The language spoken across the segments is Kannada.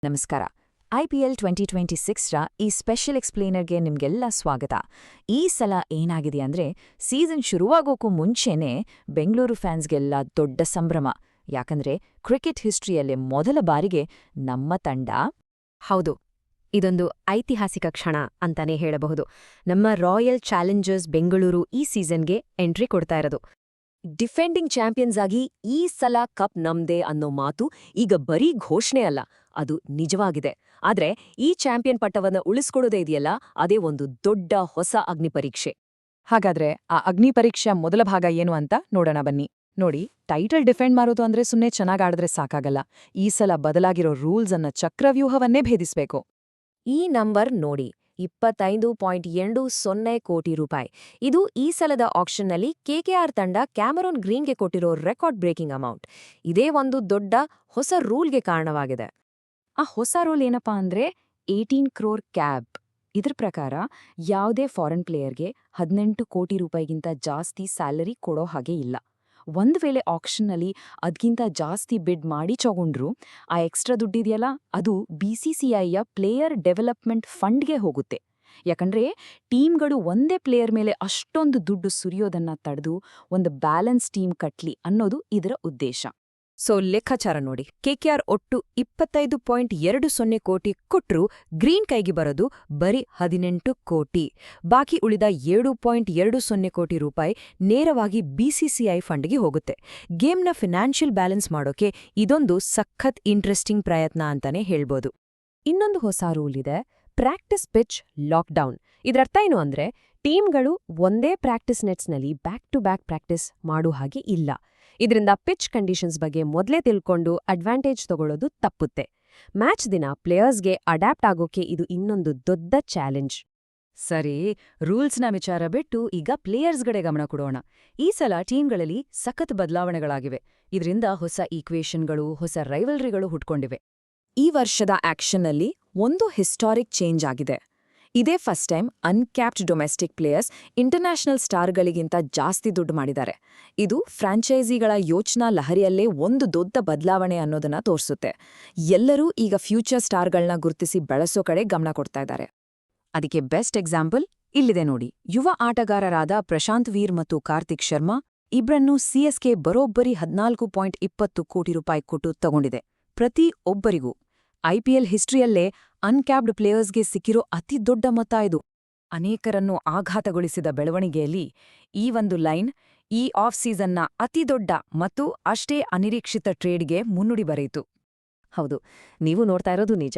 ನಮಸ್ಕಾರ. IPL 2026ರ ಈ ಸ್ಪೆಷಲ್ ಎಕ್ಸ್ಪ್ಲೇನರ್ಗೆ ನಿಮ್ಗೆಲ್ಲ ಸ್ವಾಗತ. ಈ ಸಲ ಏನಾಗಿದೆ ಅಂದ್ರೆ ಸೀಸನ್ ಶುರುವಾಗೋಕ್ಕೂ ಮುಂಚೆನೇ ಬೆಂಗಳೂರು ಫ್ಯಾನ್ಸ್ಗೆಲ್ಲ ದೊಡ್ಡ ಸಂಭ್ರಮ. ಯಾಕಂದ್ರೆ ಕ್ರಿಕೆಟ್ ಹಿಸ್ಟ್ರಿಯಲ್ಲೇ ಮೊದಲ ಬಾರಿಗೆ ನಮ್ಮ ತಂಡ ಹೌದು, ಇದೊಂದು ಐತಿಹಾಸಿಕ ಕ್ಷಣ ಅಂತಾನೆ ಹೇಳಬಹುದು. ನಮ್ಮ ರಾಯಲ್ ಚಾಲೆಂಜರ್ಸ್ ಬೆಂಗಳೂರು ಈ ಸೀಸನ್ಗೆ ಎಂಟ್ರಿ ಕೊಡ್ತಾ ಇರೋದು. ಡಿಫೆಂಡಿಂಗ್ ಚಾಂಪಿಯನ್ಸ್ ಆಗಿ ಈ ಸಲ ಕಪ್ ನಮ್ದೇ ಅನ್ನೋ ಮಾತು ಈಗ ಬರೀ ಘೋಷಣೆ ಅಲ್ಲ, ಅದು ನಿಜವಾಗಿದೆ. ಆದ್ರೆ ಈ ಚಾಂಪಿಯನ್ ಪಟ್ಟವನ್ನ ಉಳಿಸ್ಕೊಡೋದೇ ಇದೆಯಲ್ಲ, ಅದೇ ಒಂದು ದೊಡ್ಡ ಹೊಸ ಅಗ್ನಿಪರೀಕ್ಷೆ. ಹಾಗಾದ್ರೆ ಆ ಅಗ್ನಿ ಪರೀಕ್ಷೆಯ ಮೊದಲ ಭಾಗ ಏನು ಅಂತ ನೋಡೋಣ ಬನ್ನಿ. ನೋಡಿ, ಟೈಟಲ್ ಡಿಫೆಂಡ್ ಮಾಡೋದು ಅಂದ್ರೆ ಸುಮ್ಮನೆ ಚೆನ್ನಾಗ್ ಆಡಿದ್ರೆ ಸಾಕಾಗಲ್ಲ. ಈ ಸಲ ಬದಲಾಗಿರೋ ರೂಲ್ಸ್ ಅನ್ನ ಚಕ್ರವ್ಯೂಹವನ್ನೇ ಭೇದಿಸ್ಬೇಕು. ಈ ನಂಬರ್ ನೋಡಿ, 25.80 ಕೋಟಿ ರೂಪಾಯಿ. ಇದು ಈ ಸಲದ ಆಕ್ಷನ್ನಲ್ಲಿ KKR ತಂಡ ಕ್ಯಾಮರೂನ್ ಗ್ರೀನ್ಗೆ ಕೊಟ್ಟಿರೋ ರೆಕಾರ್ಡ್ ಬ್ರೇಕಿಂಗ್ ಅಮೌಂಟ್. ಇದೇ ಒಂದು ದೊಡ್ಡ ಹೊಸ ರೂಲ್ಗೆ ಕಾರಣವಾಗಿದೆ. ಆ ಹೊಸ ರೂಲ್ ಏನಪ್ಪಾ ಅಂದ್ರೆ 18 ಕ್ರೋರ್ ಕ್ಯಾಪ್. ಇದ್ರ ಪ್ರಕಾರ ಯಾವುದೇ ಫಾರಿನ್ ಪ್ಲೇಯರ್ಗೆ 18 ಕೋಟಿ ರೂಪಾಯಿಗಿಂತ ಜಾಸ್ತಿ ಸ್ಯಾಲರಿ ಕೊಡೋ ಹಾಗೆ ಇಲ್ಲ. ಒಂದು ವೇಳೆ ಆಕ್ಷನ್ನಲ್ಲಿ ಅದ್ಕಿಂತ ಜಾಸ್ತಿ ಬಿಡ್ ಮಾಡಿ ತಗೊಂಡ್ರು, ಆ ಎಕ್ಸ್ಟ್ರಾ ದುಡ್ಡಿದೆಯಲ್ಲ, ಅದು BCCIಯ ಪ್ಲೇಯರ್ ಡೆವಲಪ್ಮೆಂಟ್ ಫಂಡ್ಗೆ ಹೋಗುತ್ತೆ. ಯಾಕಂದ್ರೆ ಟೀಮ್ಗಳು ಒಂದೇ ಪ್ಲೇಯರ್ ಮೇಲೆ ಅಷ್ಟೊಂದು ದುಡ್ಡು ಸುರಿಯೋದನ್ನ ತಡೆದು ಒಂದು ಬ್ಯಾಲೆನ್ಸ್ ಟೀಮ್ ಕಟ್ಲಿ ಅನ್ನೋದು ಇದರ ಉದ್ದೇಶ. ಸೊ ಲೆಕ್ಕಾಚಾರ ನೋಡಿ, KKR ಒಟ್ಟು 25.20 ಕೋಟಿ ಕೊಟ್ರು, ಗ್ರೀನ್ ಕೈಗೆ ಬರೋದು ಬರೀ 18 ಕೋಟಿ. ಬಾಕಿ ಉಳಿದ 7.20 ಕೋಟಿ ರೂಪಾಯಿ ನೇರವಾಗಿ BCCI ಫಂಡ್ಗೆ ಹೋಗುತ್ತೆ. ಗೇಮ್ನ ಫಿನಾನ್ಷಿಯಲ್ ಬ್ಯಾಲೆನ್ಸ್ ಮಾಡೋಕೆ ಇದೊಂದು ಸಖತ್ ಇಂಟ್ರೆಸ್ಟಿಂಗ್ ಪ್ರಯತ್ನ ಅಂತಾನೆ ಹೇಳ್ಬೋದು. ಇನ್ನೊಂದು ಹೊಸ ರೂಲ್ ಇದೆ, ಪ್ರಾಕ್ಟಿಸ್ ಪಿಚ್ ಲಾಕ್ಡೌನ್. ಇದರರ್ಥ ಏನು ಅಂದ್ರೆ ಟೀಮ್ಗಳು ಒಂದೇ ಪ್ರಾಕ್ಟಿಸ್ ನೆಟ್ಸ್ನಲ್ಲಿ ಬ್ಯಾಕ್ ಟು ಬ್ಯಾಕ್ ಪ್ರಾಕ್ಟಿಸ್ ಮಾಡೋ ಹಾಗೆ ಇಲ್ಲ. ಇದರಿಂದ ಪಿಚ್ ಕಂಡೀಷನ್ಸ್ ಬಗ್ಗೆ ಮೊದಲೇ ತಿಳ್ಕೊಂಡು ಅಡ್ವಾಂಟೇಜ್ ತಗೊಳ್ಳೋದು ತಪ್ಪುತ್ತೆ. ಮ್ಯಾಚ್ ದಿನ ಪ್ಲೇಯರ್ಸ್ಗೆ ಅಡ್ಯಾಪ್ಟ್ ಆಗೋಕೆ ಇದು ಇನ್ನೊಂದು ದೊಡ್ಡ ಚಾಲೆಂಜ್. ಸರಿ, ರೂಲ್ಸ್ನ ವಿಚಾರ ಬಿಟ್ಟು ಈಗ ಪ್ಲೇಯರ್ಸ್ಗಡೆ ಗಮನ ಕೊಡೋಣ. ಈ ಸಲ ಟೀಮ್ಗಳಲ್ಲಿ ಸಖತ್ ಬದಲಾವಣೆಗಳಾಗಿವೆ. ಇದರಿಂದ ಹೊಸ ಈಕ್ವೇಷನ್ಗಳು, ಹೊಸ ರೈವಲ್ರಿಗಳು ಹುಟ್ಕೊಂಡಿವೆ. ಈ ವರ್ಷದ ಆಕ್ಷನ್ನಲ್ಲಿ ಒಂದು ಹಿಸ್ಟಾರಿಕ್ ಚೇಂಜ್ ಆಗಿದೆ. ಇದೇ first time uncapped domestic players international ಸ್ಟಾರ್ಗಳಿಗಿಂತ ಜಾಸ್ತಿ ದುಡ್ಡು ಮಾಡಿದ್ದಾರೆ. ಇದು ಫ್ರಾಂಚೈಸಿಗಳ ಯೋಚನಾ ಲಹರಿಯಲ್ಲೇ ಒಂದು ದೊಡ್ಡ ಬದಲಾವಣೆ ಅನ್ನೋದನ್ನ ತೋರಿಸುತ್ತೆ. ಎಲ್ಲರೂ ಈಗ ಫ್ಯೂಚರ್ ಸ್ಟಾರ್ಗಳನ್ನ ಗುರುತಿಸಿ ಬೆಳೆಸೋ ಕಡೆ ಗಮನ ಕೊಡ್ತಾ ಇದ್ದಾರೆ. ಅದಕ್ಕೆ ಬೆಸ್ಟ್ ಎಕ್ಸಾಂಪಲ್ ಇಲ್ಲಿದೆ ನೋಡಿ. ಯುವ ಆಟಗಾರರಾದ ಪ್ರಶಾಂತ್ ವೀರ್ ಮತ್ತು ಕಾರ್ತಿಕ್ ಶರ್ಮಾ ಇಬ್ರನ್ನೂ CSK ಬರೋಬ್ಬರಿ 14.20 ಕೋಟಿ ರೂಪಾಯಿ ಕೊಟ್ಟು ತಗೊಂಡಿದೆ. ಪ್ರತಿ ಒಬ್ಬರಿಗೂ IPL ಹಿಸ್ಟ್ರಿಯಲ್ಲೇ ಅನ್ಕ್ಯಾಪ್ಡ್ ಪ್ಲೇಯರ್ಸ್ಗೆ ಸಿಕ್ಕಿರೋ ಅತಿ ದೊಡ್ಡ ಮೊತ್ತ ಇದು. ಅನೇಕರನ್ನು ಆಘಾತಗೊಳಿಸಿದ ಬೆಳವಣಿಗೆಯಲ್ಲಿ ಈ ಒಂದು ಲೈನ್ ಈ ಆಫ್ ಸೀಸನ್ನ ಅತಿದೊಡ್ಡ ಮತ್ತು ಅಷ್ಟೇ ಅನಿರೀಕ್ಷಿತ ಟ್ರೇಡ್ಗೆ ಮುನ್ನುಡಿ ಬರೆಯಿತು. ಹೌದು, ನೀವು ನೋಡ್ತಾ ಇರೋದು ನಿಜ.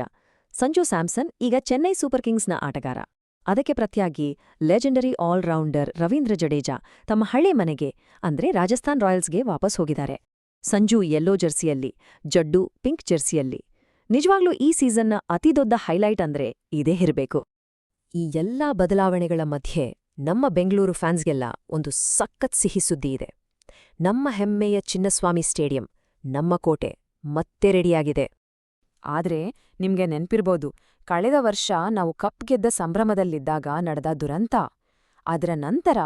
ಸಂಜು ಸ್ಯಾಮ್ಸನ್ ಈಗ ಚೆನ್ನೈ ಸೂಪರ್ ಕಿಂಗ್ಸ್ನ ಆಟಗಾರ. ಅದಕ್ಕೆ ಪ್ರತಿಯಾಗಿ ಲೆಜೆಂಡರಿ ಆಲ್ರೌಂಡರ್ ರವೀಂದ್ರ ಜಡೇಜಾ ತಮ್ಮ ಹಳೆ ಮನೆಗೆ ಅಂದ್ರೆ ರಾಜಸ್ಥಾನ್ ರಾಯಲ್ಸ್ಗೆ ವಾಪಸ್ ಹೋಗಿದ್ದಾರೆ. ಸಂಜು ಯೆಲ್ಲೋ ಜರ್ಸಿಯಲ್ಲಿ, ಜಡ್ಡು ಪಿಂಕ್ ಜರ್ಸಿಯಲ್ಲಿ. ನಿಜವಾಗ್ಲೂ ಈ ಸೀಸನ್ನ ಅತಿದೊಡ್ಡ ಹೈಲೈಟ್ ಅಂದ್ರೆ ಇದೇ ಇರಬೇಕು. ಈ ಎಲ್ಲಾ ಬದಲಾವಣೆಗಳ ಮಧ್ಯೆ ನಮ್ಮ ಬೆಂಗಳೂರು ಫ್ಯಾನ್ಸ್ಗೆಲ್ಲ ಒಂದು ಸಖತ್ ಸಿಹಿ ಸುದ್ದಿ ಇದೆ. ನಮ್ಮ ಹೆಮ್ಮೆಯ ಚಿನ್ನಸ್ವಾಮಿ ಸ್ಟೇಡಿಯಂ, ನಮ್ಮ ಕೋಟೆ ಮತ್ತೆ ರೆಡಿಯಾಗಿದೆ. ಆದ್ರೆ ನಿಮ್ಗೆ ನೆನ್ಪಿರ್ಬೋದು, ಕಳೆದ ವರ್ಷ ನಾವು ಕಪ್ ಗೆದ್ದ ಸಂಭ್ರಮದಲ್ಲಿದ್ದಾಗ ನಡೆದ ದುರಂತ. ಅದರ ನಂತರ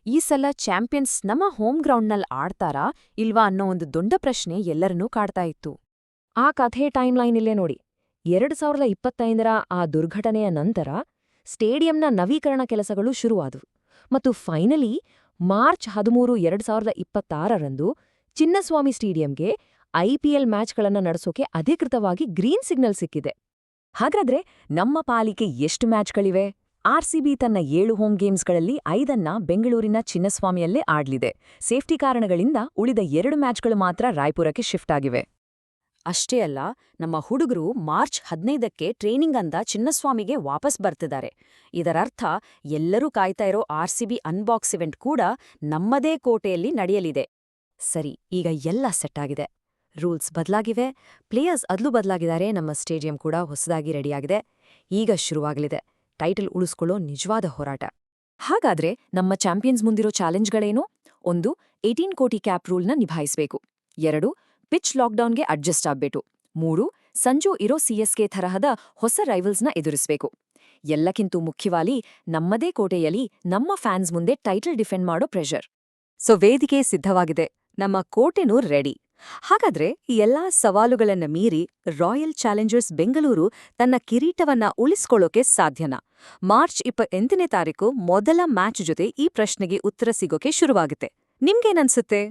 ಈ ಸಲ ಚಾಂಪಿಯನ್ಸ್ ನಮ್ಮ ಹೋಮ್ ಗ್ರೌಂಡ್ನಲ್ಲಿ ಆಡ್ತಾರಾ ಇಲ್ವಾ ಅನ್ನೋ ಒಂದು ದೊಡ್ಡ ಪ್ರಶ್ನೆ ಎಲ್ಲರನ್ನೂ ಕಾಡ್ತಾ ಇತ್ತು. ಆ ಕಥೆ ಟೈಮ್ಲೈನ್ ಇಲ್ಲೇ ನೋಡಿ. 2025ರ ಆ ದುರ್ಘಟನೆಯ ನಂತರ ಸ್ಟೇಡಿಯಂನ ನವೀಕರಣ ಕೆಲಸಗಳು ಶುರುವಾದವು ಮತ್ತು ಫೈನಲಿ ಮಾರ್ಚ್ 13, 2026ರಂದು ಚಿನ್ನಸ್ವಾಮಿ ಸ್ಟೇಡಿಯಂಗೆ IPL ಮ್ಯಾಚ್ಗಳನ್ನು ನಡೆಸೋಕೆ ಅಧಿಕೃತವಾಗಿ ಗ್ರೀನ್ ಸಿಗ್ನಲ್ ಸಿಕ್ಕಿದೆ. ಹಾಗಾದ್ರೆ ನಮ್ಮ ಪಾಲಿಗೆ ಎಷ್ಟು ಮ್ಯಾಚ್ಗಳಿವೆ? RCB ತನ್ನ 7 ಹೋಮ್ ಗೇಮ್ಸ್ಗಳಲ್ಲಿ 5ನ್ನ ಬೆಂಗಳೂರಿನ ಚಿನ್ನಸ್ವಾಮಿಯಲ್ಲೇ ಆಡ್ಲಿದೆ. ಸೇಫ್ಟಿ ಕಾರಣಗಳಿಂದ ಉಳಿದ 2 ಮ್ಯಾಚ್ಗಳು ಮಾತ್ರ ರಾಯ್ಪುರಕ್ಕೆ ಶಿಫ್ಟ್ ಆಗಿವೆ. ಅಷ್ಟೇ ಅಲ್ಲ, ನಮ್ಮ ಹುಡುಗರು ಮಾರ್ಚ್ 15ಕ್ಕೆ ಟ್ರೈನಿಂಗ್ ಅಂತ ಚಿನ್ನಸ್ವಾಮಿಗೆ ವಾಪಸ್ ಬರ್ತಿದ್ದಾರೆ. ಇದರರ್ಥ ಎಲ್ಲರೂ ಕಾಯ್ತಾ ಇರೋ RCB ಅನ್ಬಾಕ್ಸ್ ಇವೆಂಟ್ ಕೂಡ ನಮ್ಮದೇ ಕೋಟೆಯಲ್ಲಿ ನಡೆಯಲಿದೆ. ಸರಿ, ಈಗ ಎಲ್ಲ ಸೆಟ್ ಆಗಿದೆ. ರೂಲ್ಸ್ ಬದಲಾಗಿವೆ, ಪ್ಲೇಯರ್ಸ್ ಬದಲಾಗಿದ್ದಾರೆ, ನಮ್ಮ ಸ್ಟೇಡಿಯಂ ಕೂಡ ಹೊಸದಾಗಿ ರೆಡಿಯಾಗಿದೆ. ಈಗ ಶುರುವಾಗಲಿದೆ ಟೈಟಲ್ ಉಳಿಸ್ಕೊಳ್ಳೋ ನಿಜವಾದ ಹೋರಾಟ. ಹಾಗಾದ್ರೆ ನಮ್ಮ ಚಾಂಪಿಯನ್ಸ್ ಮುಂದಿರೋ ಚಾಲೆಂಜ್ಗಳೇನು? 1. 18 ಕೋಟಿ ಕ್ಯಾಪ್ ರೂಲ್ನ ನಿಭಾಯಿಸಬೇಕು. 2. ಪಿಚ್ ಲಾಕ್ಡೌನ್ಗೆ ಅಡ್ಜಸ್ಟ್ ಆಗ್ಬೇಕು. 3. ಸಂಜು ಇರೋ CSK ತರಹದ ಹೊಸ ರೈವಲ್ಸ್ನ ಎದುರಿಸಬೇಕು. ಎಲ್ಲಕ್ಕಿಂತೂ ಮುಖ್ಯವಾಗಿ ನಮ್ಮದೇ ಕೋಟೆಯಲ್ಲಿ ನಮ್ಮ ಫ್ಯಾನ್ಸ್ ಮುಂದೆ ಟೈಟಲ್ ಡಿಫೆಂಡ್ ಮಾಡೋ ಪ್ರೆಷರ್. ಸೊ ವೇದಿಕೆ ಸಿದ್ಧವಾಗಿದೆ, ನಮ್ಮ ಕೋಟೆನೂ ರೆಡಿ. ಹಾಗಾದ್ರೆ ಈ ಎಲ್ಲಾ ಸವಾಲುಗಳನ್ನ ಮೀರಿ ರಾಯಲ್ ಚಾಲೆಂಜರ್ಸ್ ಬೆಂಗಳೂರು ತನ್ನ ಕಿರೀಟವನ್ನ ಉಳಿಸ್ಕೊಳ್ಳೋಕೆ ಸಾಧ್ಯನಾ? ಮಾರ್ಚ್ 28ನೇ ತಾರೀಕು ಮೊದಲ ಮ್ಯಾಚ್ ಜೊತೆ ಈ ಪ್ರಶ್ನೆಗೆ ಉತ್ತರ ಸಿಗೋಕೆ ಶುರುವಾಗುತ್ತೆ. ನಿಮ್ಗೇನನ್ಸುತ್ತೆ?